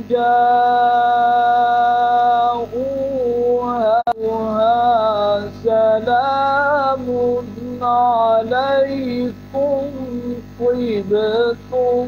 جاءوها سلام عليكم طبتم।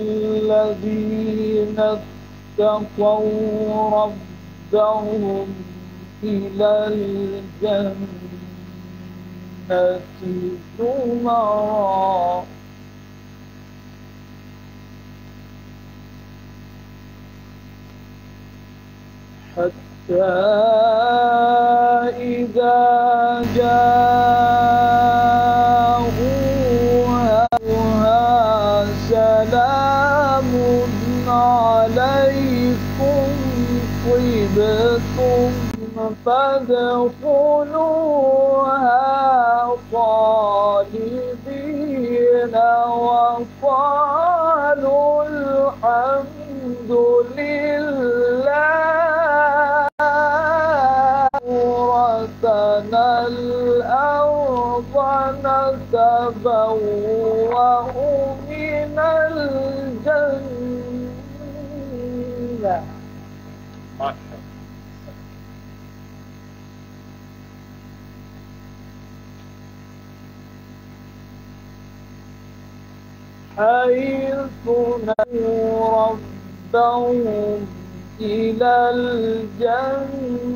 الذين اتقوا ربهم إلى الجنة زمرا حتى إذا جاءوها سلام عليكم طبتم فادخلوها خالدين وقالوا الحمد لله ورثنا الأرض نتبوأ من الجنة. حيث ندعو ربهم إلى الجنة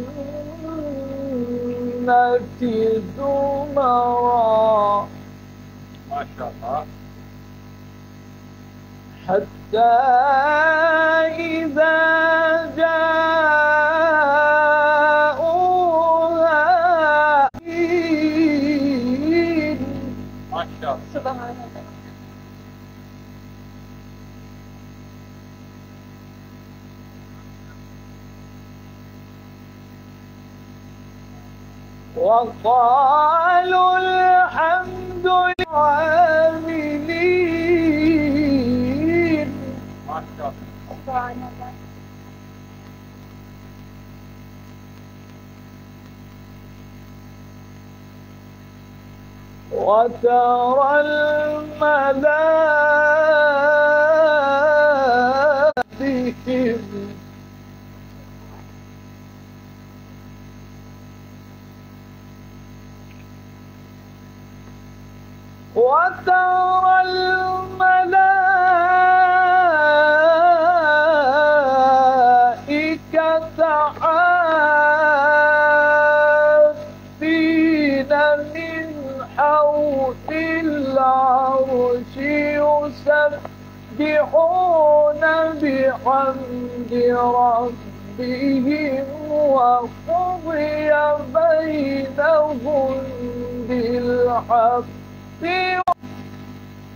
زمرا. ما شاء الله. حتى إذا جاءوها ما شاء الله. سبحان الله. وقالوا الحمد للعاملين. ما شاء الله. سبحان الله. وترى الملائكة وترى الملائكة حافين من حول العرش يسبحون بحمد ربهم وقضي بينهم بالحق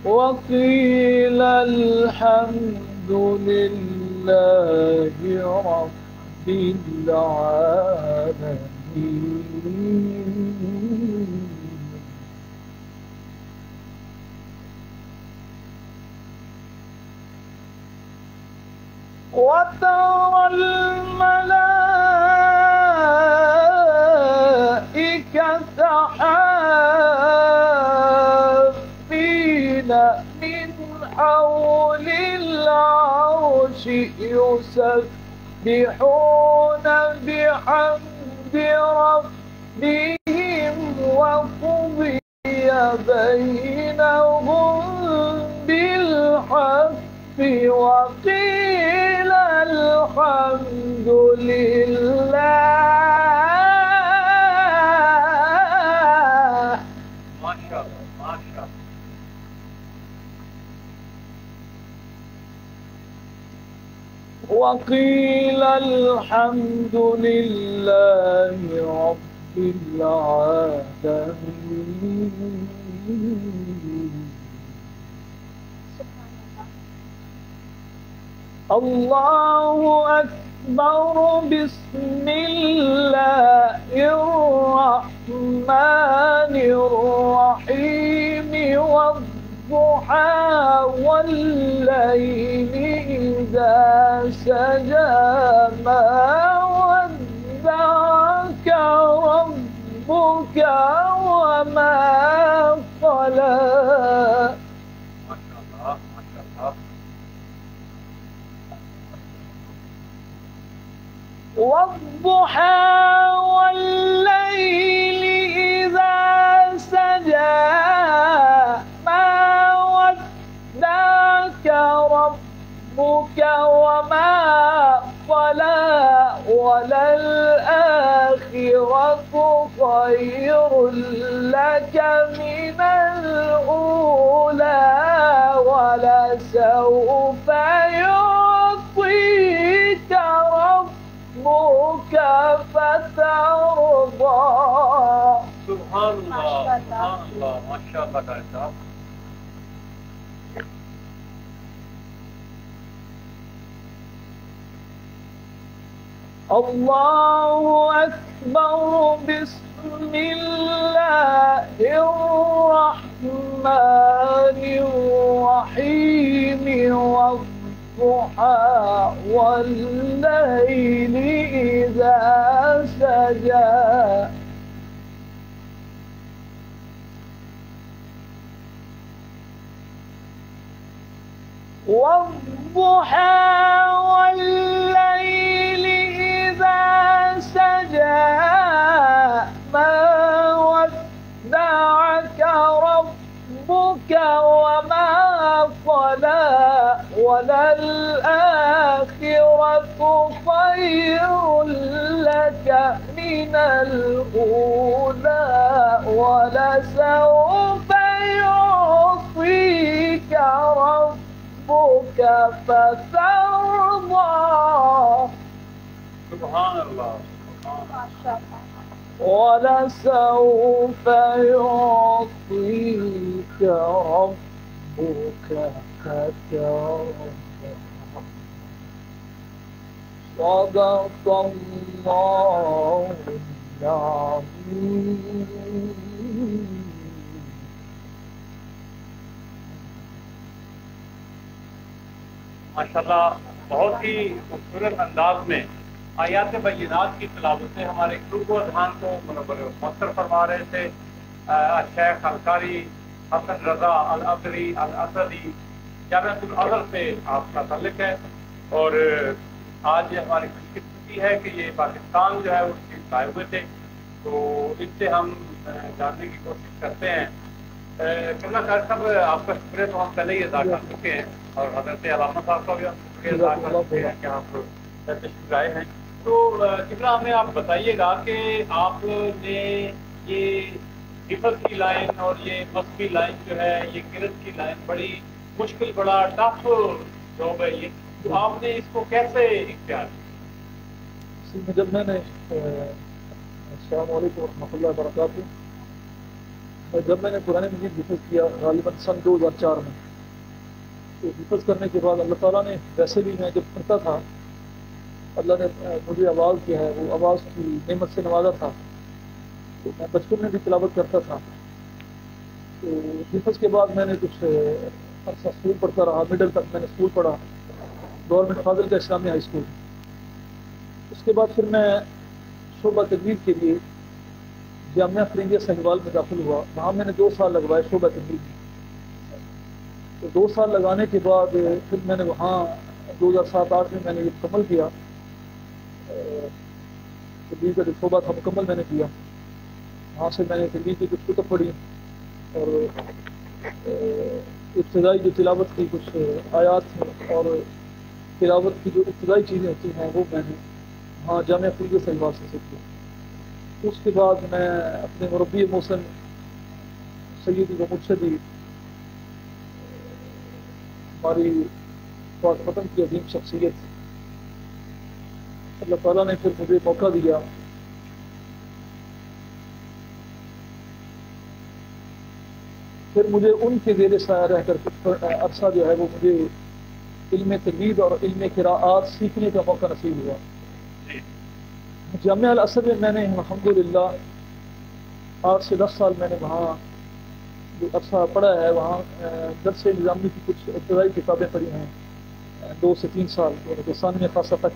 وقيل الحمد لله رب العالمين. وترى الملائكة حافين من حول العرش يسبحون بحمد ربهم وقضي بينهم بالحق وقيل الحمد لله. ما شاء الله ما شاء الله. وقيل الحمد لله رب العالمين. الله أكبر. بسم الله الرحمن الرحيم. والضحى والليل إذا سجى ما ودعك ربك وما قلى. ما شاء الله ما شاء الله. والضحى والليل إذا سجى ما ودعك ربك وما قلى. وللآخرة خير لك من الأولى ولسوف يعطيك ربك فترضى. سبحان اللہ سبحان اللہ ماشاء اللہ قاری صاحب. الله أكبر. بسم الله الرحمن الرحيم. والضحى والليل إذا سجى والضحى والليل إذا سجى ما ودعك ربك وما قلى. وللآخرة خير لك من الأولى ولسوف يعطيك ربك فترضى. سبحان اللہ سبحان اللہ. ولسوف يعطيك ربك فترضى. صدق الله العظيم. ماشاءاللہ بہت ہی خوبصورت انداز میں آیات بینات کی تلاوت سے ہمارے گروپ و اذہان کو منور و مؤثر فرما رہے تھے شیخ القاری حسن رضا العذری الاسدی جامعۃ الازہر سے آپ کا تعلق ہے. اور آج ہماری خوش قسمتی ہے کہ یہ پاکستان جو ہے اس کے آئے ہوئے تھے, تو اس سے ہم جاننے کی کوشش کرتے ہیں. کرنا خیر صاحب آپ کا شکریہ تو ہم پہلے ہی ادا کر چکے ہیں, اور حضرت علامہ صاحب کا بھی ہم شکریہ ادا کر چکے ہیں کہ آپ تشریف لائے ہیں. تو کتنا ہمیں آپ بتائیے گا کہ آپ نے یہ حفظ کی لائن اور یہ مذہبی لائن جو ہے, یہ قرأت کی لائن بڑی مشکل, بڑا ٹف جاب ہے یہ, تو آپ نے اس کو کیسے اختیار کیا؟ جب میں نے السلام علیکم ورحمۃ اللہ وبرکاتہ. جب میں نے قرآن مجید حفظ کیا غالباً سن 2004 میں, تو حفظ کرنے کے بعد اللہ تعالیٰ نے ویسے بھی میں جب پڑھتا تھا اللہ نے مجھے آواز کیا ہے, وہ آواز کی نعمت سے نوازا تھا. تو میں بچپن میں بھی تلاوت کرتا تھا. تو حفظ کے بعد میں نے کچھ عرصہ اسکول پڑھتا رہا, مڈل تک میں نے اسکول پڑھا. گورنمنٹ فاضل کا اسلامی ہائی اسکول. اس کے بعد پھر میں شعبہ تجوید کے لیے جامعہ فرنگیہ سہیوال میں داخل ہوا. وہاں میں نے 2 سال لگوائے شعبہ تجوید میں. تو 2 سال لگانے کے بعد پھر میں نے وہاں 2007-8 میں نے یہ مکمل کیا. تجوید کا جو شعبہ تھا مکمل میں نے کیا. وہاں سے میں نے تجوید کی کچھ کتب پڑھی اور ابتدائی جو تلاوت کی کچھ آیات ہیں اور تلاوت کی جو ابتدائی چیزیں ہوتی ہیں وہ میں نے وہاں جامعہ فرنگیہ سہیوال سے سیکھی. اس کے بعد میں اپنے مربی محسن سیدی و مرشدی ہماری پاک وطن کی عظیم شخصیت اللہ تعالیٰ نے پھر مجھے موقع دیا. پھر مجھے ان کے زیر سایہ رہ کر کچھ عرصہ جو ہے وہ مجھے علم تجوید اور علم قراءات سیکھنے کا موقع نصیب ہوا. جامعہ الاسد میں نے الحمدللہ 8 سے 10 سال میں نے وہاں جو عرصہ پڑھا ہے وہاں درس نظامی کی کچھ ابتدائی کتابیں پڑھی ہیں. 2 سے 3 سال یعنی ثانویہ خاصہ تک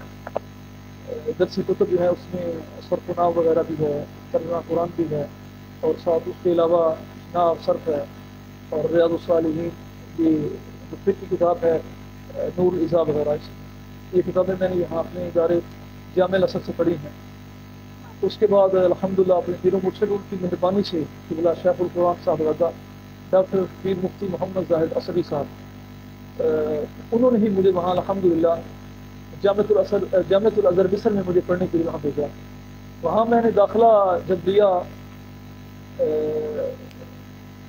درسی کتب جو ہے اس میں صرف و نحو وغیرہ بھی ہے, ترجمہ قرآن بھی ہے, اور ساتھ اس کے علاوہ نحو صرف ہے اور ریاض الصالحین یہ جو فقہ کی کتاب ہے نور الازا وغیرہ. یہ کتابیں میں نے یہاں اپنے ادارے جامعہ الاسد سے پڑھی ہیں. اس کے بعد الحمدللہ اپنے پیر و مرشد کی مہربانی سے قبلہ شیخ القرآن صاحب ڈاکٹر پیر مفتی محمد زاہد اسدی صاحب انہوں نے ہی مجھے وہاں الحمدللہ جامعۃ الازہر مصر میں مجھے پڑھنے کے لیے وہاں بھیجا. وہاں میں نے داخلہ جب لیا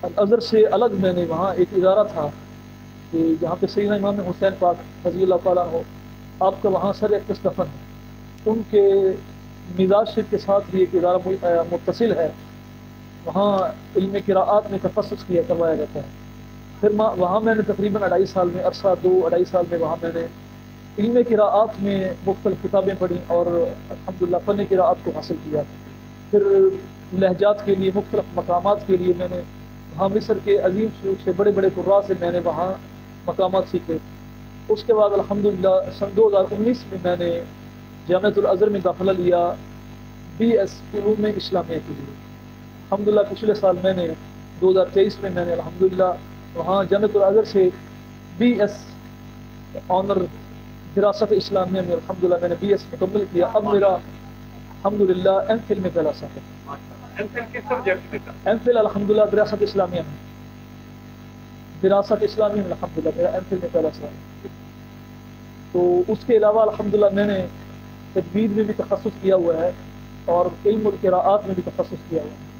الازہر سے الگ میں نے وہاں ایک ادارہ تھا کہ جہاں پہ سیدنا امام حسین پاک رضی اللہ تعالیٰ عنہ آپ کا وہاں سر اقدس دفن ہے. ان کے مزاج شریف کے ساتھ بھی ایک ادارہ متصل ہے. وہاں علم قراءات میں تخصص کروایا جاتا ہے. پھر وہاں میں نے تقریباً 2.5 سال میں عرصہ 2-2.5 سال میں وہاں میں نے علم قراءات میں مختلف کتابیں پڑھیں اور الحمدللہ فن قراءات کو حاصل کیا. پھر لہجات کے لیے مختلف مقامات کے لیے میں نے وہاں مصر کے عظیم شیوخ سے بڑے بڑے قراء سے میں نے وہاں مقامات سیکھے. اس کے بعد الحمدللہ سن 2019 میں نے جامعۃ الازہر میں داخلہ لیا BS علوم اسلامیہ کے لیے. الحمدللہ پچھلے سال میں نے 2023 میں نے الحمدللہ وہاں جامعۃ الازہر سے BS آنر دراست اسلامیہ میں الحمدللہ میں نے BS مکمل کیا. اب میرا الحمدللہ MPhil میں پہلا سال ہے. MPhil کس سبجیکٹ میں تھا؟ MPhil الحمدللہ دراست اسلامیہ میں. دراست اسلامیہ میں الحمدللہ میرا MPhil میں پہلا سال ہے. تو اس کے علاوہ الحمدللہ میں نے تجوید میں بھی تخصص کیا ہوا ہے اور علم القراءات میں بھی تخصص کیا ہوا ہے.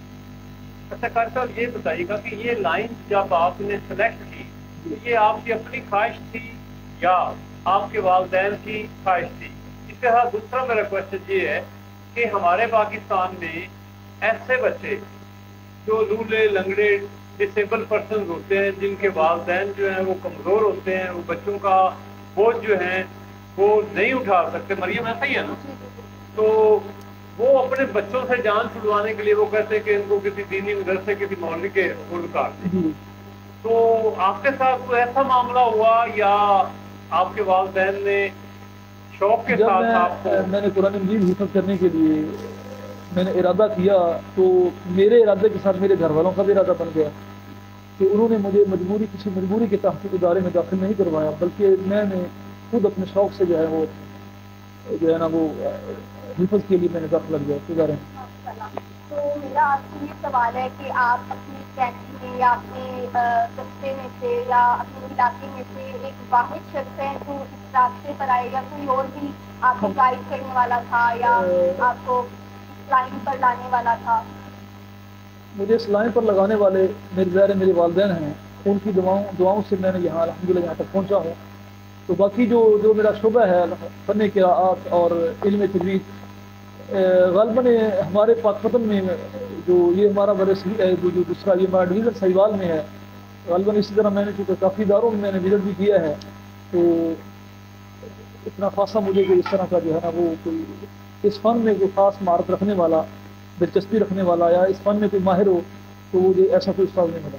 اچھا قاری صاحب یہ بتائیے گا کہ یہ لائن جب آپ نے سلیکٹ کی تو یہ آپ کی اپنی خواہش تھی یا آپ کے والدین کی خواہش تھی؟ اس کے ساتھ دوسرا میرا کوشچن یہ ہے کہ ہمارے پاکستان میں ایسے بچے جو لولے لنگڑے ڈسیبل پرسنز ہوتے ہیں جن کے والدین جو ہیں وہ کمزور ہوتے ہیں, وہ بچوں کا بوجھ جو ہیں وہ نہیں اٹھا سکتے. مریم ایسا ہی ہے نا؟ تو وہ اپنے بچوں سے جان چھڑوانے کے لیے وہ کہتے ہیں کہ ان کو کسی دینی مدرسے کسی مولوی کے اسکول کار دیں. تو آپ کے ساتھ کوئی ایسا معاملہ ہوا یا آپ کے والدین نے شوق کے ساتھ آپ کو؟ میں نے قرآن مجید حفظ کرنے کے لیے میں نے ارادہ کیا تو میرے ارادے کے ساتھ میرے گھر والوں کا بھی ارادہ بن گیا کہ انہوں نے مجھے کسی مجبوری کے تحت ادارے میں داخل نہیں کروایا, بلکہ میں نے خود اپنے شوق سے جو ہے نا وہ حفظ کے لیے میں نے داخلہ لیا ادارے میں. تو میرا آپ سے یہ سوال ہے کہ آپ اپنی فیملی میں یا اپنے قصبے میں سے یا اپنے علاقے میں سے ایک واحد شخص ہے جو اس راستے پر آئے یا کوئی اور بھی آپ کو گائیڈ کرنے والا تھا یا آپ کو اس لائن پر لانے والا تھا؟ مجھے اس لائن پر لگانے والے میرے والدین ہیں. ان کی دعاؤں سے میں نے یہاں الحمدللہ یہاں تک پہنچا ہوں. تو باقی جو میرا شعبہ ہے فن قراءات اور علم تجوید غالباً ہمارے پاک وطن میں جو یہ ہمارا جو دوسرا یہ ہمارا ڈویژن سہیوال میں ہے غالباً. اسی طرح میں نے چونکہ کافی اداروں میں نے وزٹ بھی کیا ہے تو اتنا خاصا مجھے کوئی اس طرح کا جو ہے نا وہ کوئی اس فن میں کوئی خاص مہارت رکھنے والا, دلچسپی رکھنے والا یا اس فن میں کوئی ماہر ہو تو مجھے ایسا کوئی استاد نہیں ملا.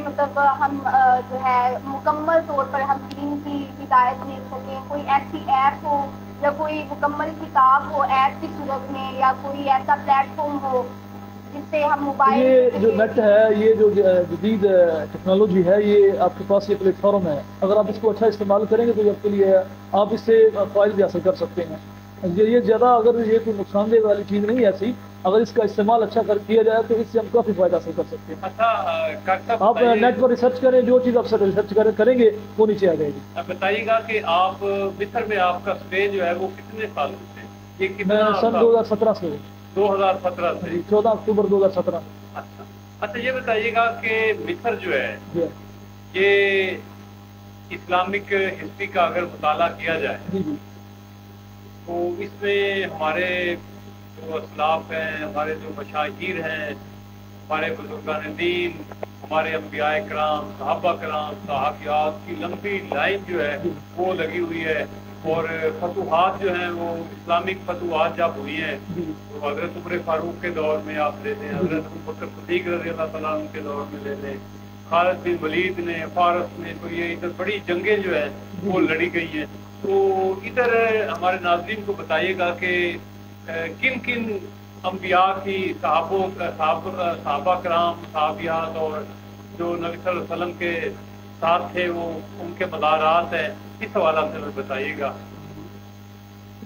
مطلب ہم جو ہے مکمل طور پر ہم دین کی ہدایت لے سکیں؟ کوئی ایسی ایپ ہو یا کوئی مکمل کتاب ہو ایپ کی صورت میں، یا کوئی ایسا پلیٹ فارم ہو جس سے ہم موبائل یہ جو نیٹ ہے، یہ جو جدید ٹیکنالوجی ہے، یہ آپ کے پاس یہ پلیٹ فارم ہے. اگر آپ اس کو اچھا استعمال کریں گے تو آپ کے لیے آپ اس سے فائدے حاصل کر سکتے ہیں. یہ زیادہ اگر یہ کوئی نقصان دہ والی چیز نہیں ہے ایسی، اگر اس کا استعمال اچھا کیا جائے تو اس سے ہم کافی فائدہ حاصل کر سکتے ہیں. اچھا آپ نیٹ پر ریسرچ کریں، جو چیز آپ ریسرچ کریں گے وہ نیچے آ جائے گی. بتائیے گا کہ آپ مصر میں آپ کا اسٹے جو ہے وہ کتنے سال سے؟ یہ میں کتنا سن 2017 سے 2017 سے 14 اکتوبر 2017. اچھا یہ بتائیے گا کہ مصر جو ہے جی یہ اسلامک ہسٹری کا اگر مطالعہ کیا جائے جی جی تو اس میں ہمارے جو اسلاف ہیں، ہمارے جو مشاہیر ہیں، ہمارے بزرگان دین، ہمارے انبیاء کرام، صحابہ کرام، صحابیات کی لمبی لائن جو ہے وہ لگی ہوئی ہے. اور فتوحات جو ہیں وہ اسلامک فتوحات جب ہوئی ہیں تو حضرت عمر فاروق کے دور میں آپ لے لیں، حضرت ابوبکر صدیق رضی اللہ تعالیٰ عنہ کے دور میں لے لیں، خالد بن ولید نے فارس میں، تو یہ ادھر بڑی جنگیں جو ہیں وہ لڑی گئی ہیں. تو ادھر ہمارے ناظرین کو بتائیے گا کہ کن کن انبیاء کی صحابہ کرام، صحابیات اور جو نبی صلی اللہ علیہ وسلم کے ساتھ تھے وہ ان کے مزارات ہیں، اس حوالہ سے بتائیے گا.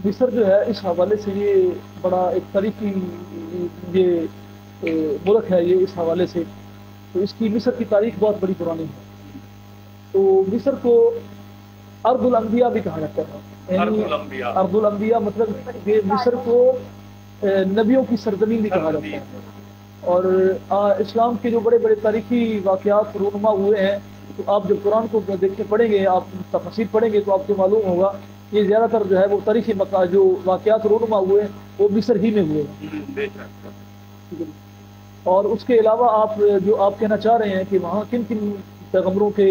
مصر جو ہے اس حوالے سے یہ بڑا ایک تاریخی یہ ملک ہے. یہ اس حوالے سے تو اس کی مصر کی تاریخ بہت بڑی پرانی ہے. تو مصر کو ارض الانبیاء بھی کہا جاتا ہے. ارض الانبیاء مطلب یہ مصر کو نبیوں کی سرزمین بھی کہا جاتا ہے. اور اسلام کے جو بڑے بڑے تاریخی واقعات رونما ہوئے ہیں، تو آپ جب قرآن کو دیکھ پڑھیں گے، آپ تفسیر پڑھیں گے تو آپ کو معلوم ہوگا یہ زیادہ تر جو ہے وہ تاریخی جو واقعات رونما ہوئے ہیں وہ مصر ہی میں ہوئے ہیں. اور اس کے علاوہ آپ کہنا چاہ رہے ہیں کہ وہاں کن کن پیغمبروں کے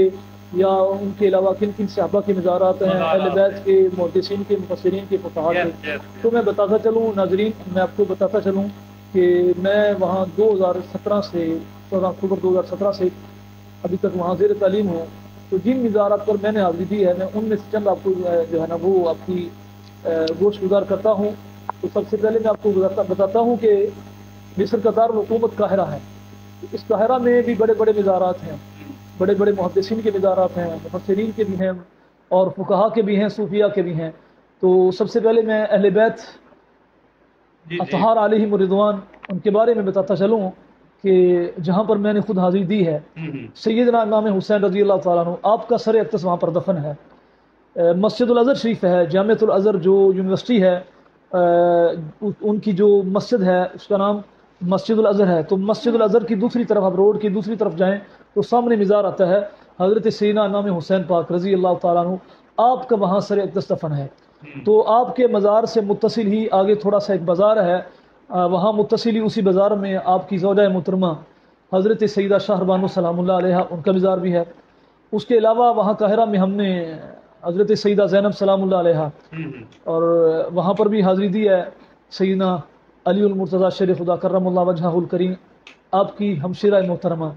یا ان کے علاوہ کن کن صحابہ کے مزارات ہیں، اہل بیت کے، محدثین کے، مفسرین کے، فقہاء کے. تو میں بتاتا چلوں ناظرین، میں آپ کو بتاتا چلوں کہ میں وہاں 2017 سے 14 اکتوبر 2017 سے ابھی تک وہاں زیر تعلیم ہوں. تو جن مزارات پر میں نے حاضری دی ہے، میں ان میں سے چند آپ کو جو ہے نا وہ آپ کی گوش گزار کرتا ہوں. تو سب سے پہلے میں آپ کو بتاتا ہوں کہ مصر کا دارالحکومت قاہرہ ہے. اس قاہرہ میں بھی بڑے بڑے مزارات ہیں، بڑے بڑے محدثین کے مزارات ہیں، مفسرین کے بھی ہیں اور فقہاء کے بھی ہیں، صوفیہ کے بھی ہیں. تو سب سے پہلے میں اہل بیت اطہار علیہم رضوان ان کے بارے میں بتاتا چلوں کہ جہاں پر میں نے خود حاضری دی ہے، سیدنا امام حسین رضی اللہ تعالیٰ عنہ آپ کا سر اقدس وہاں پر دفن ہے. مسجد الازہر شریف ہے، جامعۃ الازہر جو یونیورسٹی ہے ان کی جو مسجد ہے اس کا نام مسجد الازہر ہے. تو مسجد الازہر کی دوسری طرف، آپ روڈ کی دوسری طرف جائیں تو سامنے مزار آتا ہے حضرت سیدنا امام حسین پاک رضی اللہ تعالیٰ عنہ، آپ کا وہاں سر اقدس دفن ہے. تو آپ کے مزار سے متصل ہی آگے تھوڑا سا ایک بازار ہے، وہاں متصل ہی اسی بازار میں آپ کی زوجہ محترمہ حضرت سیدہ شاہ بانو سلام اللہ علیہ ان کا مزار بھی ہے. اس کے علاوہ وہاں قاہرہ میں ہم نے حضرت سیدہ زینب سلام اللہ علیہ اور وہاں پر بھی حاضری دی ہے. سیدنا علی المرتضیٰ شیر خدا کرم اللہ وجہہ الکریم آپ کی ہمشیرہ محترمہ.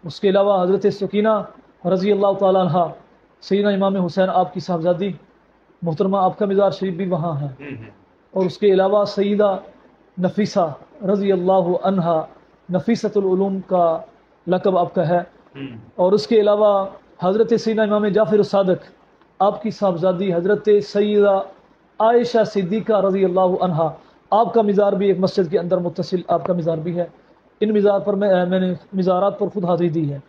اس کے علاوہ حضرت سکینہ رضی اللہ تعالیٰ عنہ، سیدنا امام حسین آپ کی صاحبزادی محترمہ، آپ کا مزار شریف بھی وہاں ہے. اور اس کے علاوہ سیدہ نفیسہ رضی اللہ عنہا، نفیسۃ العلوم کا لقب آپ کا ہے. اور اس کے علاوہ حضرت سیدنا امام جعفر الصادق آپ کی صاحبزادی حضرت سیدہ عائشہ صدیقہ رضی اللہ عنہا، آپ کا مزار بھی ایک مسجد کے اندر متصل آپ کا مزار بھی ہے. ان مزار پر میں نے مزارات پر خود حاضری دی ہے.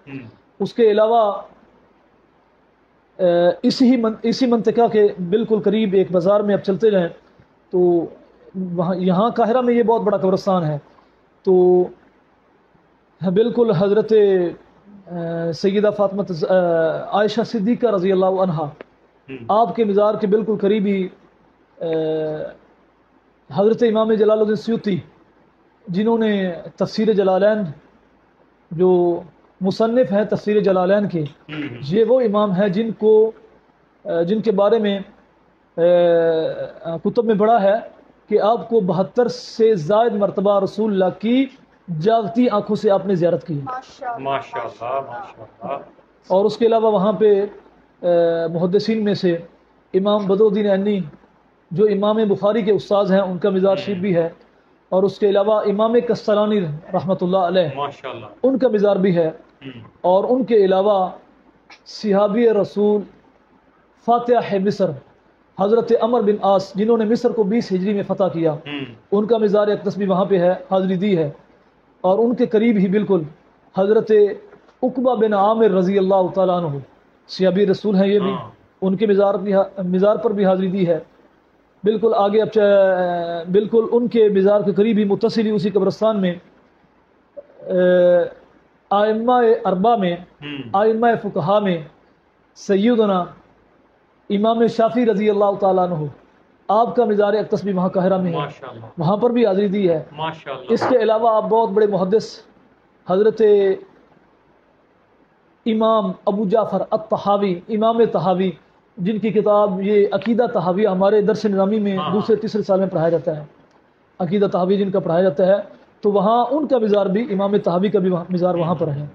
اس کے علاوہ اسی منطقہ کے بالکل قریب ایک بازار میں اب چلتے جائیں تو وہاں یہاں قاہرہ میں یہ بہت بڑا قبرستان ہے. تو بالکل حضرت سیدہ فاطمہ عائشہ صدیقہ رضی اللہ عنہا آپ کے مزار کے بالکل قریب ہی حضرت امام جلال الدین سیوطی جنہوں نے تفسیر جلالین، جو مصنف ہیں تفسیر جلالین کے، یہ وہ امام ہیں جن کے بارے میں کتب میں پڑھا ہے کہ آپ کو 72 سے زائد مرتبہ رسول اللہ کی جاگتی آنکھوں سے آپ نے زیارت کی ہے۔ ماشاءاللہ ماشاءاللہ۔ اور اس کے علاوہ وہاں پہ محدثین میں سے امام بدر الدین عینی جو امام بخاری کے استاذ ہیں، ان کا مزار شریف بھی ہے، اور اس کے علاوہ امام کستلانی رحمۃ اللہ علیہ ماشاءاللہ ان کا مزار بھی ہے، اور ان کے علاوہ صحابی رسول فاتح مصر حضرت عمر بن عاص جنہوں نے مصر کو 20 ہجری میں فتح کیا، ان کا مزار اقدس بھی وہاں پہ ہے، حاضری دی ہے، اور ان کے قریب ہی بالکل حضرت عقبہ بن عامر رضی اللہ تعالیٰ عنہ صحابی رسول ہیں، یہ بھی ان کے مزار پر بھی حاضری دی ہے۔ بالکل آگے اب بالکل ان کے مزار کے قریب ہی متصل ہی اسی قبرستان میں آئمہ اربع میں آئمہ فقہا میں سیدنا امام شافعی رضی اللہ تعالیٰ عنہ آپ کا مزار اقدس بھی وہاں قاہرہ میں ہے، وہاں پر بھی حاضری دی ہے۔ اس کے علاوہ آپ بہت بڑے محدث حضرت امام ابو جعفر الطحاوی امام طحاوی جن کی کتاب یہ عقیدہ طحاویہ ہمارے درس نظامی میں دوسرے تیسرے سال میں پڑھایا جاتا ہے، عقیدہ طحاوی جن کا پڑھایا جاتا ہے، تو وہاں ان کا مزار بھی امام طحاوی کا بھی مزار وہاں پر ہے۔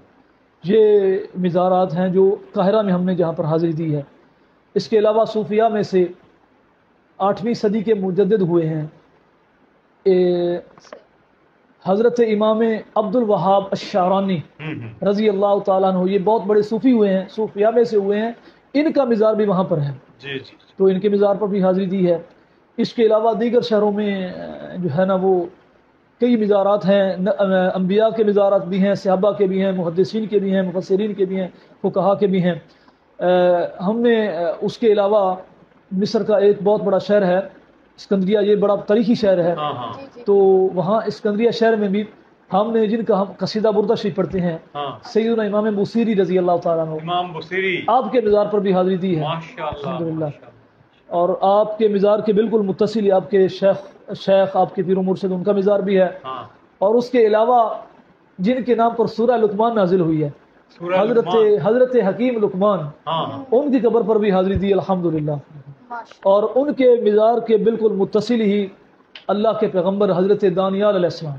یہ مزارات ہیں جو قاہرہ میں ہم نے جہاں پر حاضری دی ہے۔ اس کے علاوہ صوفیاء میں سے 8ویں صدی کے مجدد ہوئے ہیں حضرت امام عبد الوہاب الشعرانی رضی اللہ تعالیٰ عنہ، یہ بہت بڑے صوفی ہوئے ہیں، صوفیاء میں سے ہوئے ہیں، ان کا مزار بھی وہاں پر ہے، تو ان کے مزار پر بھی حاضری دی ہے۔ اس کے علاوہ دیگر شہروں میں جو ہے نا وہ کئی مزارات ہیں، انبیاء کے مزارات بھی ہیں، صحابہ کے بھی ہیں، محدثین کے بھی ہیں، مفسرین کے بھی ہیں، فقہا کے بھی ہیں۔ ہم نے اس کے علاوہ مصر کا ایک بہت بڑا شہر ہے اسکندریہ، یہ بڑا تاریخی شہر ہے، تو وہاں اسکندریہ شہر میں بھی ہم نے جن کا ہم قصیدہ بردہ شریف پڑھتے ہیں سیدنا امام بصیری رضی اللہ تعالیٰ عنہ، امام بصیری آپ کے مزار پر بھی حاضری دی ہے الحمدللہ۔ اور آپ کے مزار کے بالکل متصل آپ کے شیخ آپ کے پیر و مرشد ان کا مزار بھی ہے، اور اس کے علاوہ جن کے نام پر سورہ لقمان نازل ہوئی ہے حضرت حکیم لقمان، ان کی قبر پر بھی حاضری دی الحمدللہ۔ اور ان کے مزار کے بالکل متصل ہی اللہ کے پیغمبر حضرت دانیال علیہ السلام،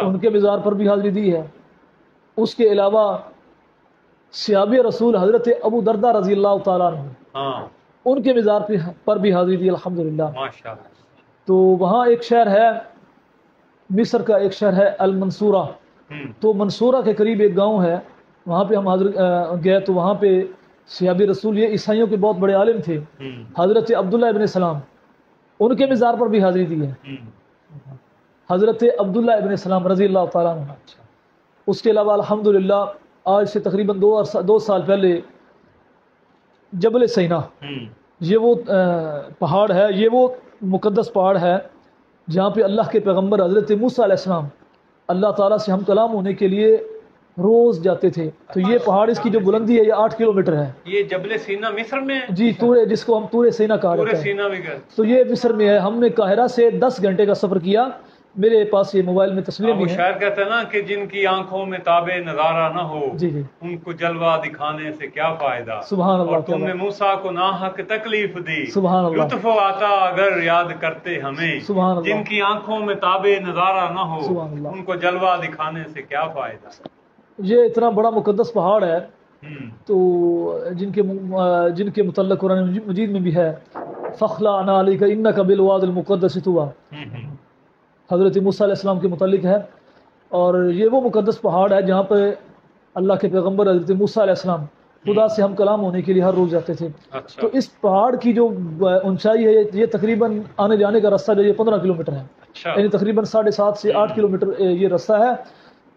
ان کے مزار پر بھی حاضری دی ہے۔ اس کے علاوہ صحابی رسول حضرت ابو دردہ رضی اللہ تعالیٰ عنہ، ان کے مزار پر بھی حاضری دی الحمدللہ۔ تو وہاں ایک شہر ہے مصر کا، ایک شہر ہے المنصورہ، تو منصورہ کے قریب ایک گاؤں ہے، وہاں پہ ہم گئے، تو وہاں پہ صحابی رسول یہ عیسائیوں کے بہت بڑے عالم تھے حضرت عبداللہ ابن سلام، ان کے مزار پر بھی حاضری دی ہے حضرت عبداللہ ابن سلام رضی اللہ تعالیٰ عنہ۔ اس کے علاوہ الحمدللہ آج سے تقریباً 2 سال پہلے جبل سینا، یہ وہ پہاڑ ہے، یہ وہ مقدس پہاڑ ہے جہاں پہ اللہ کے پیغمبر حضرت موسیٰ علیہ السلام اللہ تعالیٰ سے ہم کلام ہونے کے لیے روز جاتے تھے، تو یہ پہاڑ اس کی جو بلندی ہے یہ 8 کلومیٹر ہے۔ یہ جبل سینا مصر میں ہے؟ جی، جس کو ہم طور سینا کہا جاتا ہے، تو یہ مصر میں ہے۔ ہم نے قاہرہ سے 10 گھنٹے کا سفر کیا، میرے پاس یہ موبائل میں تصویریں بھی ہیں۔ شاعر کہتا ہے نا کہ جن کی آنکھوں میں تاب نظارہ نہ ہو، جی ان کو جلوہ دکھانے سے کیا فائدہ۔ سبحان اللہ، اور تم نے موسیٰ کو ناحق تکلیف دی، سبحان اللہ، لطف آتا اگر یاد کرتے ہمیں، سبحان اللہ، جن کی آنکھوں میں تاب نظارہ نہ ہو، سبحان اللہ، ان کو جلوہ دکھانے سے کیا فائدہ۔ یہ اتنا بڑا مقدس پہاڑ ہے، تو جن کے متعلق قرآن مجید میں بھی ہے فَخْلَعْنَا عَلَيْكَ إِنَّكَ بِالْوَادِ الْمُقَدَّسِ طُوَىٰ، حضرت موسیٰ علیہ السلام کے متعلق ہے، اور یہ وہ مقدس پہاڑ ہے جہاں پہ اللہ کے پیغمبر حضرت موسیٰ علیہ السلام خدا سے ہم کلام ہونے کے لیے ہر روز جاتے تھے۔ تو اس پہاڑ کی جو اونچائی ہے یہ تقریباً آنے جانے کا راستہ جو یہ 15 کلومیٹر ہے، یعنی تقریباً 7.5 سے 8 کلومیٹر یہ راستہ ہے۔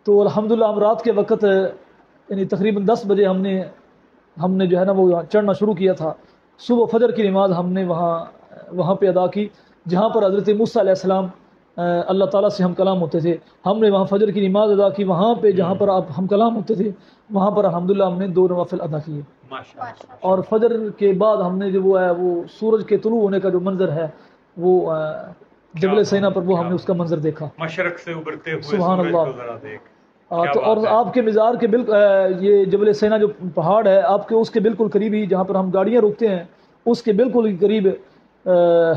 تو الحمدللہ ہم رات کے وقت یعنی تقریباً 10 بجے ہم نے جو ہے نا وہ چڑھنا شروع کیا تھا۔ صبح فجر کی نماز ہم نے وہاں پہ ادا کی جہاں پر حضرت موسیٰ علیہ السلام اللہ تعالیٰ سے ہم کلام ہوتے تھے، ہم نے وہاں فجر کی نماز ادا کی، وہاں پہ جہاں پر آپ ہم کلام ہوتے تھے وہاں پر الحمدللہ ہم نے 2 نوافل ادا کیے، اور فجر کے بعد ہم نے جو وہ ہے وہ سورج کے طلوع ہونے کا جو منظر ہے وہ جبل سینا پر وہ ہم نے اس کا منظر دیکھا، مشرق سے ابھرتے ہوئے سبحان سورج اللہ۔ کو ذرا دیکھ۔ تو اور آپ کے مزار کے یہ جبل سینا جو پہاڑ ہے آپ کے اس کے بالکل قریب ہی جہاں پر ہم گاڑیاں روکتے ہیں اس کے بالکل قریب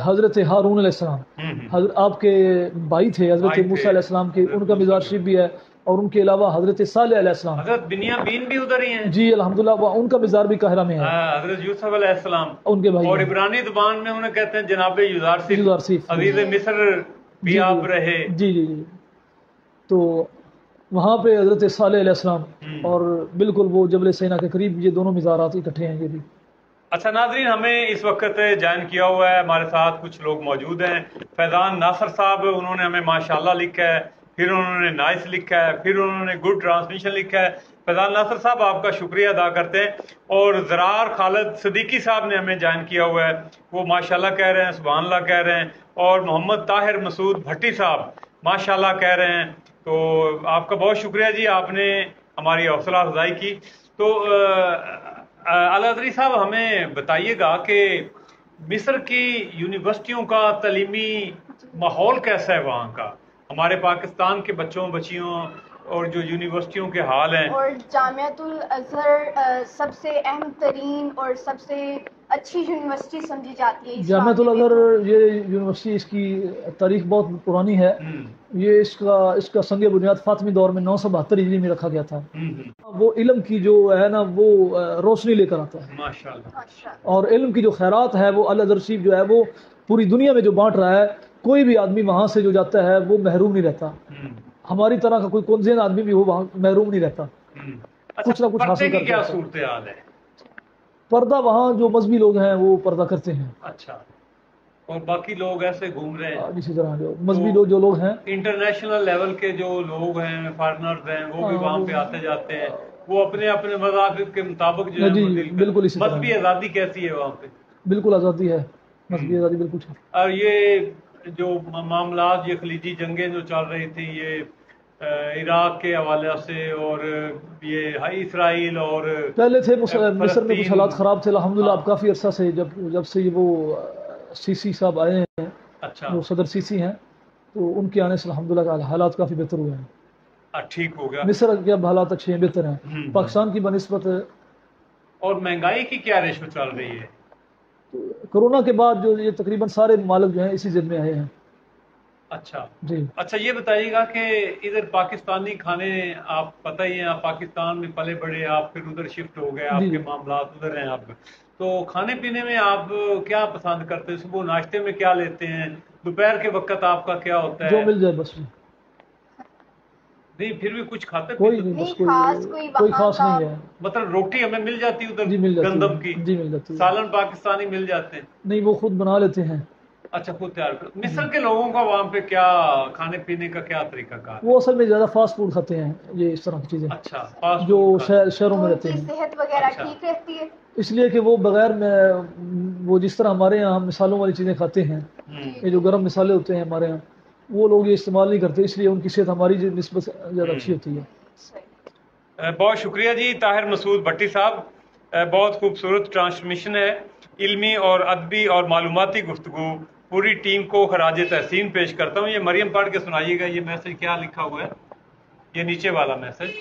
حضرت ہارون علیہ السلام آپ کے بھائی تھے حضرت موسیٰ علیہ السلام کے، ان کا مزار شریف بھی ہے، اور ان کے علاوہ حضرت صالح علیہ السلام، حضرت بنیامین بھی ادھر ہی ہیں جی الحمدللہ، ان کا مزار بھی قاہرہ میں ہے، حضرت یوسف علیہ السلام ان کے بھائی اور ہیں۔ عبرانی زبان میں انہیں کہتے ہیں جناب یوزارسف، یوزارسف، عزیز مصر بھی جی آپ رہے۔ جی جی جی، تو وہاں پہ حضرت صالح علیہ السلام اور بالکل وہ جبل سینا کے قریب یہ دونوں مزارات اکٹھے ہیں یہ بھی۔ اچھا ناظرین، ہمیں اس وقت جوائن کیا ہوا ہے، ہمارے ساتھ کچھ لوگ موجود ہیں۔ فیضان ناصر صاحب، انہوں نے ہمیں ماشاءاللہ لکھا ہے، پھر انہوں نے نائس لکھا ہے، پھر انہوں نے گڈ ٹرانسمیشن لکھا ہے۔ فیضان ناصر صاحب آپ کا شکریہ ادا کرتے ہیں۔ اور زرار خالد صدیقی صاحب نے ہمیں جوائن کیا ہوا ہے، وہ ماشاءاللہ کہہ رہے ہیں، سبحان اللہ کہہ رہے ہیں، اور محمد طاہر مسعود بھٹی صاحب ماشاءاللہ کہہ رہے ہیں۔ تو آپ کا بہت شکریہ جی، آپ نے ہماری حوصلہ افزائی کی۔ تو الازری صاحب ہمیں بتائیے گا کہ مصر کی یونیورسٹیوں کا تعلیمی ماحول کیسا ہے وہاں کا، ہمارے پاکستان کے بچوں بچیوں اور جو یونیورسٹیوں کے حال ہیں؟ اور جامعۃ الازہر سب سے اہم ترین اور سب سے اچھی یونیورسٹی سمجھی جاتی ہے۔ جامعۃ الازہر یہ یونیورسٹی، اس کی تاریخ بہت پرانی ہے، یہ اس کا سنگ بنیاد فاطمی دور میں 972 ہجری میں رکھا گیا تھا۔ وہ علم کی جو ہے نا وہ روشنی لے کر آتا ہے، ماشاءاللہ، اور علم کی جو خیرات ہے وہ الازہر شریف جو ہے وہ پوری دنیا میں جو بانٹ رہا ہے، کوئی بھی آدمی وہاں سے جو جاتا ہے وہ محروم نہیں رہتا، ہماری طرح کا کوئی کنزین آدمی بھی ہو وہاں محروم نہیں رہتا، کچھ نہ کچھ حاصل کرتا ہے۔ کیا صورتحال ہے؟ پردہ وہاں جو مذہبی لوگ ہیں وہ پردہ کرتے ہیں، اچھا، اور باقی لوگ ایسے گھوم رہے ہیں؟ اسی طرح جو مذہبی لوگ جو لوگ ہیں، انٹرنیشنل لیول کے جو لوگ ہیں، فارنرز ہیں، وہ بھی وہاں پہ آتے جاتے ہیں، وہ اپنے اپنے مذاہب کے مطابق جو ہے جی منتقل بالکل اسی طرح مذہبی آزادی کیسی ہے وہاں پہ؟ بالکل آزادی ہے، مذہبی آزادی بالکل ٹھیک۔ اور یہ جو معاملات، یہ خلیجی جنگیں جو چل رہی تھیں، یہ عراق کے حوالے سے، اور یہ اسرائیل اور پہلے تھے مصر میں کچھ حالات خراب تھے، الحمدللہ اب کافی عرصہ سے جب سے یہ وہ سیسی صاحب آئے ہیں، اچھا جو صدر سیسی ہیں، تو ان کے آنے سے الحمدللہ حالات کافی بہتر ہوئے ہیں، ٹھیک ہو گیا۔ مصر کے اب حالات اچھے ہیں، بہتر ہیں پاکستان کی بنسبت۔ اور مہنگائی کی کیا ریشو چل رہی ہے؟ کرونا کے بعد جو یہ تقریباً سارے ممالک جو ہیں اسی ضد میں آئے ہیں۔ اچھا جی، اچھا، یہ بتائیے گا کہ ادھر پاکستانی کھانے، آپ پتہ ہی ہیں، آپ پاکستان میں پلے بڑے، آپ پھر ادھر شفٹ ہو گئے، آپ کے معاملات ادھر ہیں، آپ تو کھانے پینے میں آپ کیا پسند کرتے ہیں؟ صبح ناشتے میں کیا لیتے ہیں؟ دوپہر کے وقت آپ کا کیا ہوتا ہے؟ جو مل جائے بس، نہیں پھر بھی کچھ کھاتے کوئی نہیں، بس کوئی خاص نہیں ہے، مطلب روٹی ہمیں مل جاتی ادھر؟ جی مل جاتی گندم کی؟ جی مل جاتی ہے، سالن پاکستانی مل جاتے ہیں؟ نہیں وہ خود بنا لیتے ہیں۔ اچھا، خود تیار کر۔ مصر کے لوگوں کا وہاں پہ کیا کھانے پینے کا کیا طریقہ کار؟ وہ اصل میں زیادہ فاسٹ فوڈ کھاتے ہیں، یہ اس طرح کی چیزیں، اچھا، جو شہروں میں رہتے ہیں، صحت وغیرہ ٹھیک رہتی ہے اس لیے کہ وہ بغیر میں وہ جس طرح ہمارے یہاں مسالوں والی چیزیں کھاتے ہیں، یہ جو گرم مسالے ہوتے ہیں ہمارے یہاں، وہ لوگ یہ استعمال نہیں کرتے، اس لیے ان کی صحت ہماری نسبت سے زیادہ اچھی ہوتی ہے۔ بہت شکریہ جی طاہر مسعود بھٹی صاحب، بہت خوبصورت ٹرانسمیشن ہے، علمی اور ادبی اور معلوماتی گفتگو، پوری ٹیم کو خراج تحسین پیش کرتا ہوں۔ یہ مریم پڑھ کے سنائیے گا، یہ میسج کیا لکھا ہوا ہے، یہ نیچے والا میسج۔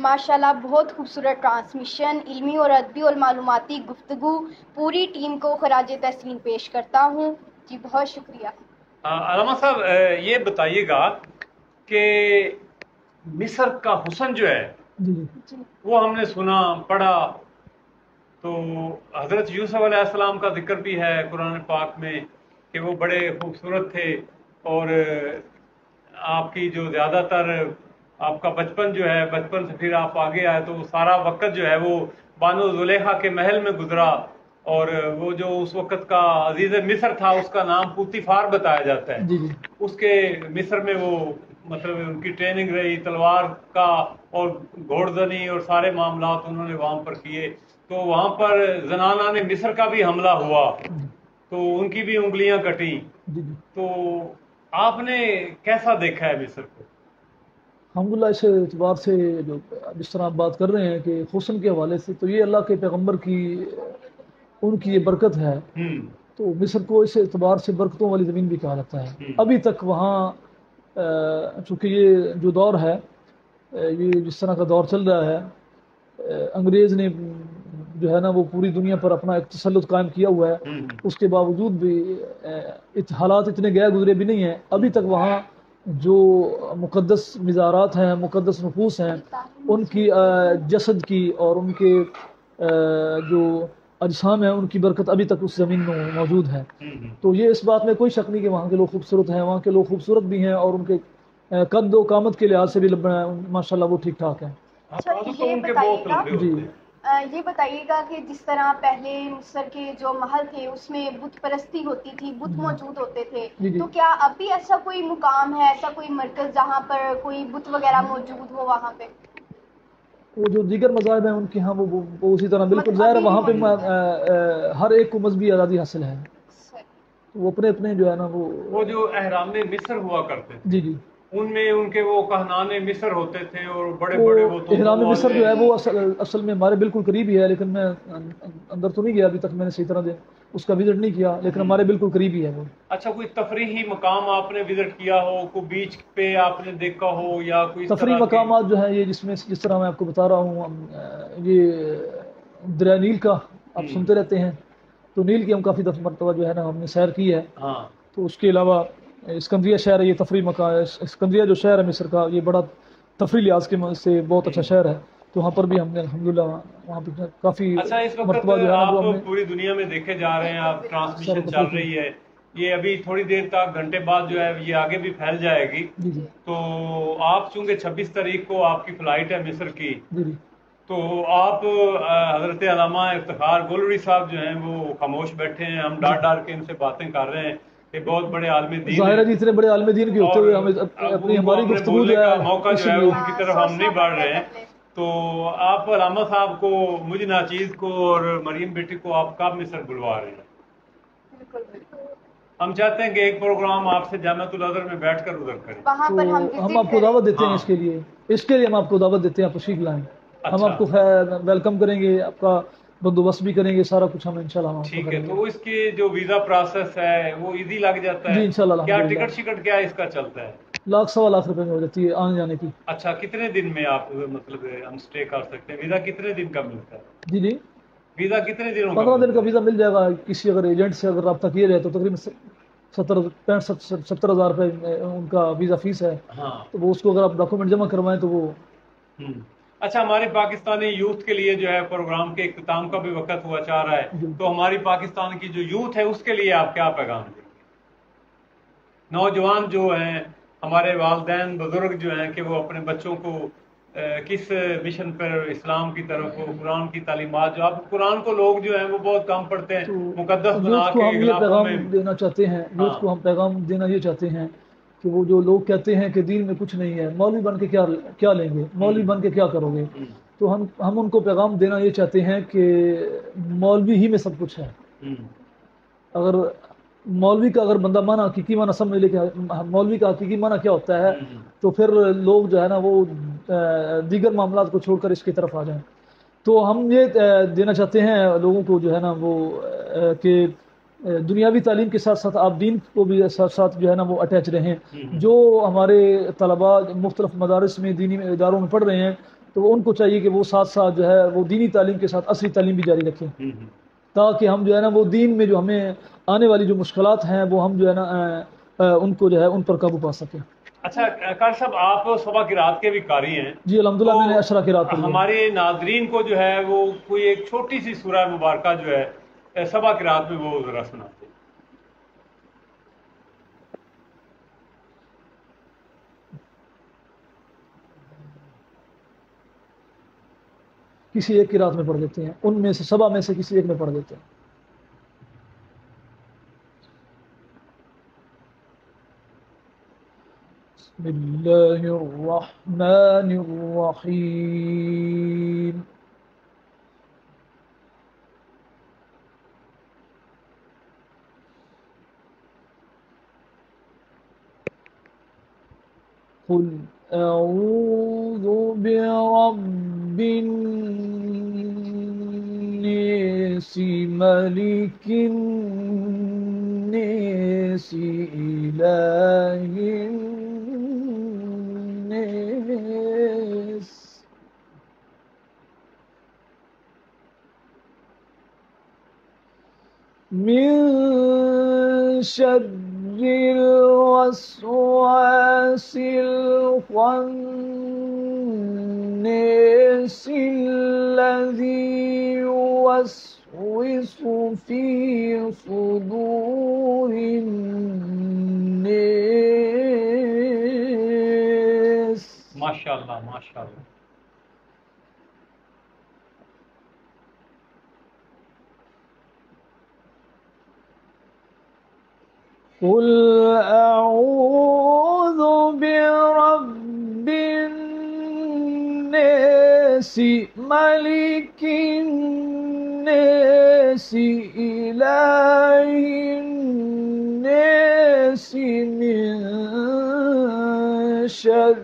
ماشاءاللہ، بہت خوبصورت ٹرانسمیشن، علمی اور ادبی اور معلوماتی گفتگو، پوری ٹیم کو خراج تحسین پیش کرتا ہوں۔ جی بہت شکریہ۔ علامہ صاحب یہ بتائیے گا کہ مصر کا حسن جو ہے وہ ہم نے سنا پڑھا، تو حضرت یوسف علیہ السلام کا ذکر بھی ہے قرآن پاک میں کہ وہ بڑے خوبصورت تھے، اور آپ کی جو زیادہ تر آپ کا بچپن جو ہے، بچپن سے پھر آپ آگے آئے تو سارا وقت جو ہے وہ بانو زلیخا کے محل میں گزرا، اور وہ جو اس وقت کا عزیز مصر تھا اس کا نام پوتیفار بتایا جاتا ہے، اس کے مصر میں وہ مطلب ان کی ٹریننگ رہی تلوار کا اور گھوڑ زنی اور سارے معاملات انہوں نے وہاں پر کیے، تو وہاں پر زنانہ نے مصر کا بھی حملہ ہوا تو ان کی بھی انگلیاں کٹی، تو آپ نے کیسا دیکھا ہے مصر کو؟ الحمدللہ اس اعتبار سے جو جس طرح آپ بات کر رہے ہیں کہ حسن کے حوالے سے، تو یہ اللہ کے پیغمبر کی ان کی یہ برکت ہے، تو مصر کو اس اعتبار سے برکتوں والی زمین بھی کہا جاتا ہے۔ ابھی تک وہاں چونکہ یہ جو دور ہے، یہ جس طرح کا دور چل رہا ہے، انگریز نے جو ہے نا وہ پوری دنیا پر اپنا ایک تسلط قائم کیا ہوا ہے، اس کے باوجود بھی حالات اتنے گئے گزرے بھی نہیں ہیں، ابھی تک وہاں جو مقدس مزارات ہیں، مقدس نفوس ہیں، ان کی جسد کی اور ان کے جو اجسام ہیں ان کی برکت ابھی تک اس زمین میں موجود ہے۔ تو یہ اس بات میں کوئی شک نہیں کہ وہاں کے لوگ خوبصورت ہیں، وہاں کے لوگ خوبصورت بھی ہیں اور ان کے قد و قامت کے لحاظ سے بھی ماشاء اللہ وہ ٹھیک ٹھاک ہیں۔ اچھا یہ بتائیے گا، جی یہ بتائیے گا کہ جس طرح پہلے مصر کے جو محل تھے اس میں بت پرستی ہوتی تھی، بت موجود ہوتے تھے، جی تو کیا اب بھی ایسا کوئی مقام ہے، ایسا کوئی مرکز جہاں پر کوئی بت وغیرہ موجود ہو وہاں پہ؟ وہ جو دیگر مذاہب ہیں ان کے ہاں وہ اسی طرح بالکل ظاہر ہے، وہاں پہ ہر ایک کو مذہبی آزادی حاصل ہے، وہ اپنے اپنے جو ہے نا وہ جو احرام مصر ہوا کرتے تھے، جی جی ان میں ان کے وہ کہنان مصر ہوتے تھے اور بڑے وہ بڑے احرام مصر جو ہے وہ اصل میں ہمارے بالکل قریب ہی ہے، لیکن میں اندر تو نہیں گیا ابھی تک، میں نے صحیح طرح اس کا وزٹ نہیں کیا، لیکن ہمارے بالکل قریب ہی ہے وہ۔ اچھا کوئی تفریحی مقام آپ نے وزٹ کیا ہو، کوئی بیچ پہ آپ نے دیکھا ہو یا کوئی تفریح مقامات جو ہیں یہ جس طرح میں آپ کو بتا رہا ہوں، یہ دریا نیل کا آپ سنتے رہتے ہیں، تو نیل کی ہم کافی دفعہ مرتبہ جو ہے نا ہم نے سیر کی ہے، تو اس کے علاوہ اسکندریہ شہر ہے، یہ تفریح مقام ہے، اسکندریہ جو شہر ہے مصر کا یہ بڑا تفریح لحاظ کے سے بہت اچھا شہر ہے، تو وہاں پر بھی ہم نے الحمدللہ وہاں پہ کافی اچھا اس وقت مرتبہ جو ہے نا وہ ہم آپ نے پوری دنیا میں دیکھے جا رہے ہیں، آپ ٹرانسمیشن چل رہی ہے، یہ ابھی تھوڑی دیر تک گھنٹے بعد جو ہے یہ آگے بھی پھیل جائے گی، جی جی تو آپ چونکہ 26 تاریخ کو آپ کی فلائٹ ہے مصر کی، جی جی تو آپ حضرت علامہ افتخار گولوری صاحب جو ہیں وہ خاموش بیٹھے ہیں، ہم ڈار ڈار کے ان سے باتیں کر رہے ہیں کہ بہت بڑے عالم دین ظاہر ہے ہیں، جی اتنے بڑے عالم دین کے ہوتے ہوئے ہمیں اپنی ہماری گفتگو جو ہے موقع اس جو ہے لیے ان کی طرف ہم نہیں بڑھ رہے ہیں، تو آپ علامہ صاحب کو، مجھے ناچیز کو اور مریم بیٹی کو آپ کب مصر بلوا رہے ہیں؟ بالکل بالکل، ہم چاہتے ہیں کہ ایک پروگرام آپ سے جامعۃ الازہر میں بیٹھ کر ادھر کریں، وہاں پر ہم آپ کو دعوت دیتے ہیں، اس کے لیے ہم آپ کو دعوت دیتے ہیں، آپ تشریف لائیں، ہم آپ کو ویلکم کریں گے، آپ کا بندوبست بھی کریں گے، سارا کچھ ہم انشاءاللہ ہم آپ کو ٹھیک ہے۔ کریں گے۔ تو اس کی جو ویزا پروسیس ہے وہ ایزی لگ جاتا جی ہے؟ انشاءاللہ کیا الحمدللہ، ٹکٹ شکٹ کیا اس کا چلتا ہے؟ لاکھ سوا لاکھ روپے میں ہو جاتی ہے آنے جانے کی۔ اچھا کتنے دن میں آپ مطلب ہم اسٹے کر سکتے ہیں؟ ویزا کتنے دن کا ملتا ہے؟ جی جی ویزا کتنے دنوں کا 15 دن ملتا کا ہے؟ ویزا مل جائے گا، کسی اگر ایجنٹ سے اگر رابطہ کیا جائے تو تقریباً 70 ہزار روپے ان کا ویزا فیس ہے، ہاں۔ تو وہ اس کو اگر آپ ڈاکومنٹ جمع کروائیں تو وہ اچھا ہمارے پاکستانی یوتھ کے لیے جو ہے پروگرام کے اختتام کا بھی وقت ہوا چاہ رہا ہے، تو ہماری پاکستان کی جو یوتھ ہے اس کے لیے آپ کیا پیغام دیں گے؟ نوجوان جو ہیں، ہمارے والدین بزرگ جو ہیں کہ وہ اپنے بچوں کو کس مشن پر اسلام کی طرف، قرآن کی تعلیمات، جو اب قرآن کو لوگ جو ہیں وہ بہت کم پڑھتے ہیں، مقدس بنا یوتھ کو کے ہم یہ غلافوں پیغام میں۔ دینا چاہتے ہیں، یوتھ کو ہم پیغام دینا یہ چاہتے ہیں کہ وہ جو لوگ کہتے ہیں کہ دین میں کچھ نہیں ہے، مولوی بن کے کیا لیں گے، مولوی بن کے کیا کرو گے، تو ہم ان کو پیغام دینا یہ چاہتے ہیں کہ مولوی ہی میں سب کچھ ہے۔ اگر مولوی کا اگر بندہ معنی حقیقی معنی سمجھ لے کہ مولوی کا حقیقی معنی کیا ہوتا ہے، تو پھر لوگ جو ہے نا وہ دیگر معاملات کو چھوڑ کر اس کی طرف آ جائیں۔ تو ہم یہ دینا چاہتے ہیں لوگوں کو جو ہے نا وہ کہ دنیاوی تعلیم کے ساتھ ساتھ آپ دین کو بھی ساتھ ساتھ جو ہے نا وہ اٹیچ رہیں۔ جو ہمارے طلباء مختلف مدارس میں دینی اداروں میں پڑھ رہے ہیں تو ان کو چاہیے کہ وہ ساتھ ساتھ جو ہے وہ دینی تعلیم کے ساتھ عصری تعلیم بھی جاری رکھیں، تاکہ ہم جو ہے نا وہ دین میں جو ہمیں آنے والی جو مشکلات ہیں وہ ہم جو ہے نا ان کو جو ہے ان پر قابو پا سکیں۔ اچھا قاری صاحب آپ صبح قرات کے بھی قاری ہیں؟ جی الحمدللہ میں نے عشرہ قرات پڑھی ہے۔ ہمارے ناظرین کو جو ہے وہ کوئی ایک چھوٹی سی سورہ مبارکہ جو ہے صبح قرات میں وہ ذرا سناتے ہیں۔ کسی ایک قرات میں پڑھ دیتے ہیں، ان میں سے سبا میں سے کسی ایک میں پڑھ دیتے ہیں۔ بسم اللہ الرحمن الرحیم۔ قل اعوذ برب الناس ملک الناس الہ الناس شر الوسواس الخناس الذي يوسوس في صدور الناس. ماشاءاللہ ماشاءاللہ. قل أعوذ برب الناس ملك الناس إله الناس من شر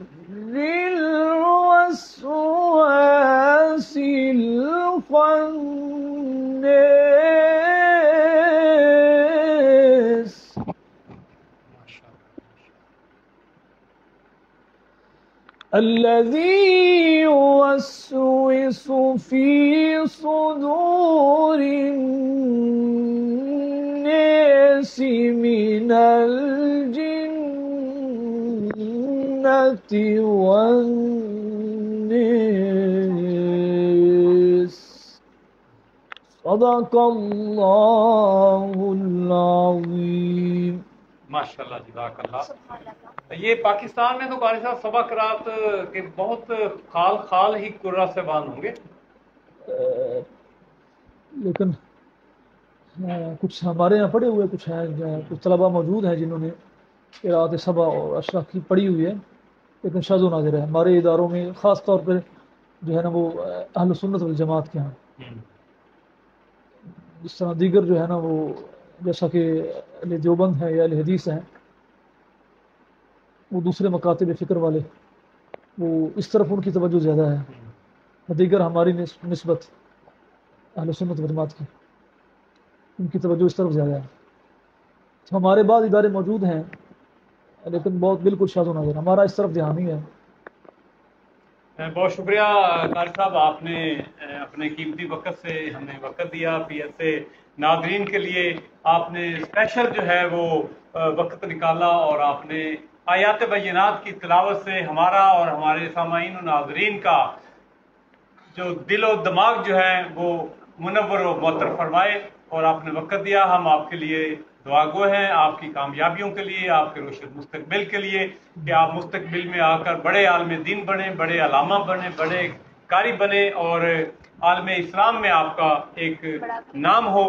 الوسواس الخناس الذي يوسوس في صدور الناس من الجنة والناس. صدق الله العظيم. ماشاءاللہ جزاک اللہ. یہ پاکستان میں تو قاری صاحب صبح رات کے بہت خال خال ہی قرہ سے بان ہوں گے، لیکن کچھ ہمارے یہاں پڑھے ہوئے کچھ ہیں، کچھ طلباء موجود ہیں جنہوں نے قراءت سبع اور اشراق کی پڑھی ہوئی ہے، لیکن شاذ و نادر ہے. ہمارے اداروں میں خاص طور پہ جو ہے نا وہ اہل سنت والجماعت کے ہیں، جس طرح دیگر جو ہے نا وہ جیسا کہ اہل دیوبند ہیں یا اہل حدیث ہیں، وہ دوسرے مکاتب فکر والے، وہ اس طرف ان کی توجہ زیادہ ہے. دیگر ہماری نسبت اہل سنت والجماعت کی ان کی توجہ اس طرف زیادہ ہے. تو ہمارے بعض ادارے موجود ہیں لیکن بہت بالکل شاذ و نادر، ہمارا اس طرف دھیان نہیں ہے. بہت شکریہ قاری صاحب، آپ نے اپنے قیمتی وقت سے ہمیں وقت دیا. پی ایس اے ناظرین کے لیے آپ نے اسپیشل جو ہے وہ وقت نکالا اور آپ نے آیات بینات کی تلاوت سے ہمارا اور ہمارے سامعین و ناظرین کا جو دل و دماغ جو ہے وہ منور و معطر فرمائے، اور آپ نے وقت دیا. ہم آپ کے لیے دعا گو ہیں، آپ کی کامیابیوں کے لیے، آپ کے روشن مستقبل کے لیے، کہ آپ مستقبل میں آ کر بڑے عالم دین بنیں، بڑے علامہ بنیں، بڑے قاری بنیں، اور عالم اسلام میں آپ کا ایک نام ہو.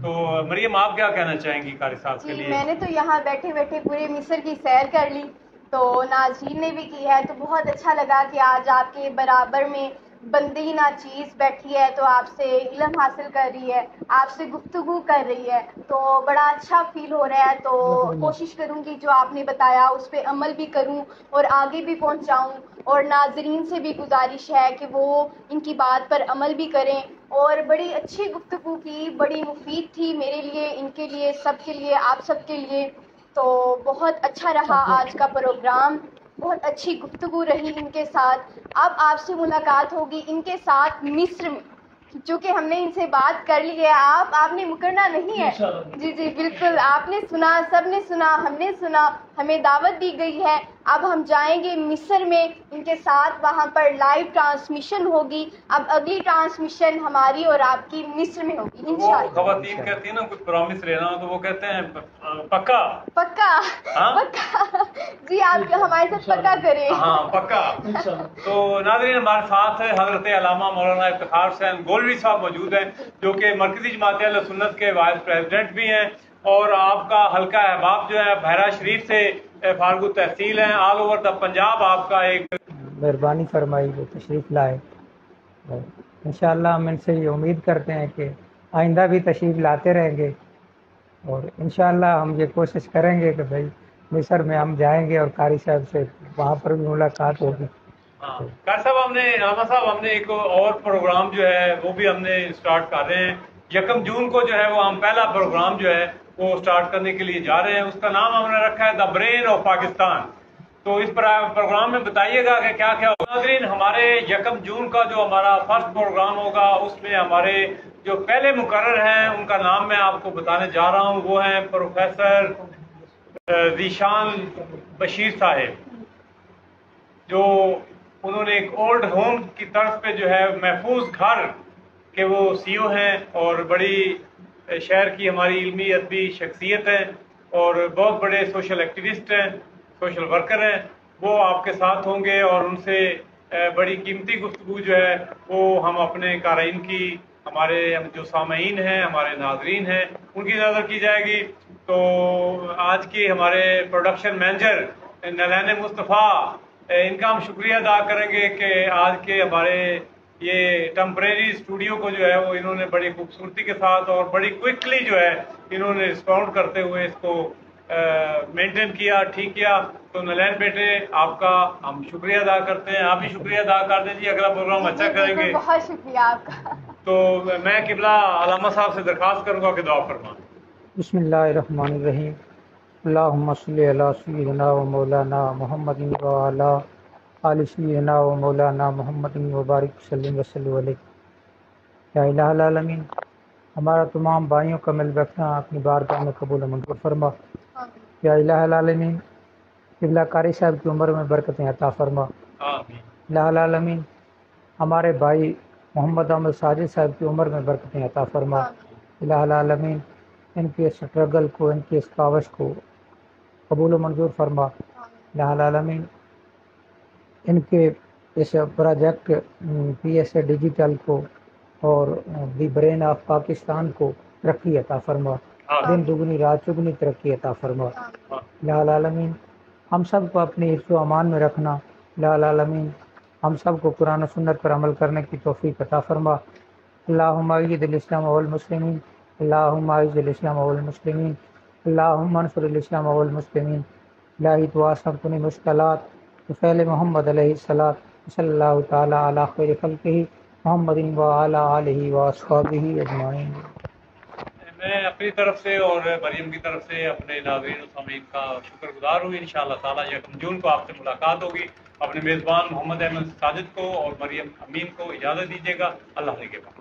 تو مریم آپ کیا کہنا چاہیں گی قاری صاحب کے لیے؟ میں نے تو یہاں بیٹھے بیٹھے پورے مصر کی سیر کر لی، تو ناظرین نے بھی کی ہے، تو بہت اچھا لگا کہ آج آپ کے برابر میں بندی ناچیز بیٹھی ہے، تو آپ سے علم حاصل کر رہی ہے، آپ سے گفتگو کر رہی ہے، تو بڑا اچھا فیل ہو رہا ہے. تو کوشش کروں گی جو آپ نے بتایا اس پہ عمل بھی کروں اور آگے بھی پہنچاؤں، اور ناظرین سے بھی گزارش ہے کہ وہ ان کی بات پر عمل بھی کریں. اور بڑی اچھی گفتگو کی، بڑی مفید تھی میرے لیے، ان کے لیے، سب کے لیے، آپ سب کے لیے. تو بہت اچھا رہا آج کا پروگرام، بہت اچھی گفتگو رہی ان کے ساتھ. اب آپ سے ملاقات ہوگی ان کے ساتھ مصر میں، چونکہ ہم نے ان سے بات کر لی ہے. آپ نے مکرنا نہیں ہے. جی جی بالکل، آپ نے سنا، سب نے سنا، ہم نے سنا، ہمیں دعوت دی گئی ہے. اب ہم جائیں گے مصر میں ان کے ساتھ، وہاں پر لائیو ٹرانسمیشن ہوگی. اب اگلی ٹرانسمیشن ہماری اور آپ کی مصر میں ہوگی انشاءاللہ. خواتین کہتی ہیں نا کچھ پرومس لینا ہو تو وہ کہتے ہیں پکا پکا پکا. جی آپ ہمارے ساتھ پکا کریں. ہاں پکا. تو ناظرین ہمارے ساتھ حضرت علامہ مولانا افتخار حسین گولوی صاحب موجود ہیں، جو کہ مرکزی جماعت اہل سنت کے وائس پریزیڈنٹ بھی ہیں، اور آپ کا حلقہ احباب جو ہے بحیرہ شریف سے فارغ التحصیل ہیں. آل اوور دا پنجاب آپ کا ایک مہربانی فرمائی وہ تشریف لائے. انشاءاللہ ہم ان سے یہ امید کرتے ہیں کہ آئندہ بھی تشریف لاتے رہیں گے، اور انشاءاللہ ہم یہ کوشش کریں گے کہ بھائی مصر میں ہم جائیں گے اور قاری صاحب سے وہاں پر بھی ملاقات ہوگی. قاری صاحب علامہ صاحب ہم نے ایک اور پروگرام جو ہے وہ بھی ہم نے اسٹارٹ کر رہے ہیں. 1 جون کو جو ہے وہ ہم پہلا پروگرام جو ہے وہ اسٹارٹ کرنے کے لیے جا رہے ہیں. اس کا نام ہم نے رکھا ہے دا برین آف پاکستان. تو اس پروگرام میں بتائیے گا کہ کیا کیا ہوگا. ناظرین ہمارے 1 جون کا جو ہمارا فرسٹ پروگرام ہوگا اس میں ہمارے جو پہلے مقرر ہیں ان کا نام میں آپ کو بتانے جا رہا ہوں. وہ ہیں پروفیسر ذیشان بشیر صاحب، جو انہوں نے ایک اولڈ ہوم کی طرز پہ جو ہے محفوظ گھر کے وہ CEO ہیں اور بڑی شہر کی ہماری علمی ادبی شخصیت ہیں اور بہت بڑے سوشل ایکٹیوسٹ ہیں، سوشل ورکر ہیں. وہ آپ کے ساتھ ہوں گے اور ان سے بڑی قیمتی گفتگو جو ہے وہ ہم اپنے قارئین کی، ہمارے جو سامعین ہیں، ہمارے ناظرین ہیں، ان کی نظر کی جائے گی. تو آج کے ہمارے پروڈکشن مینیجر نلین مصطفیٰ، ان کا ہم شکریہ ادا کریں گے کہ آج کے ہمارے یہ ٹمپریری اسٹوڈیو کو جو ہے وہ انہوں نے بڑی خوبصورتی کے ساتھ اور بڑی کوئکلی جو ہے انہوں نے رسپونڈ کرتے ہوئے اس کو مینٹین کیا، ٹھیک کیا. تو نلین بیٹے آپ کا ہم شکریہ ادا کرتے ہیں. آپ بھی شکریہ ادا کر دیجیے، اگلا پروگرام اچھا کریں گے. بہت شکریہ آپ کا. تو میں قبلہ علامہ صاحب سے درخواست کروں گا کہ دعا فرمائیں. بسم اللہ الرحمن الرحیم. اللہم صلی علی سیدنا و مولانا محمد و علی آل سیدنا و مولانا محمد و بارک وسلم وسلم علیہ. یا الہ العالمین، ہمارا تمام بھائیوں کا مل بیٹھنا اپنی بارگاہ میں قبول و منظور فرما. یا الہ العالمین، قبلہ قاری صاحب کی عمر میں برکتیں عطا فرما. آمین. الہ العالمین، ہمارے بھائی محمد احمد ساجد صاحب کی عمر میں برکتیں عطا فرما. الہ العالمین، ان کے اسٹرگل کو، ان کی اس کاوش کو قبول و منظور فرما. الہ العالمین، ان کے اس پروجیکٹ PSA ڈیجیٹل کو اور دی برین آف پاکستان کو ترقی عطا فرما. دن دگنی رات چگنی ترقی عطا فرما. الہ العالمین، ہم سب کو اپنی حفظ و امان میں رکھنا. الہ العالمین، ہم سب کو قرآن و سنت پر عمل کرنے کی توفیق عطا فرما. اللہم اعز الاسلام والمسلمین، اللہم اعز الاسلام والمسلمین، اللہم انصر الاسلام والمسلمین. الہی تو آسان کنی مشکلات فعل محمد علیہ السلام صلی اللہ تعالی علی خیر خلقہ محمد و علی آلہ و اصحابہ اجمعین. میں اپنی طرف سے اور مریم کی طرف سے اپنے ناظرین و سامعین کا شکر گزار ہوں. انشاءاللہ تعالی یکم جون کو آپ سے ملاقات ہوگی. اپنے میزبان محمد احمد ساجد کو اور مریم امین کو اجازت دیجیے گا. اللہ کے بعد.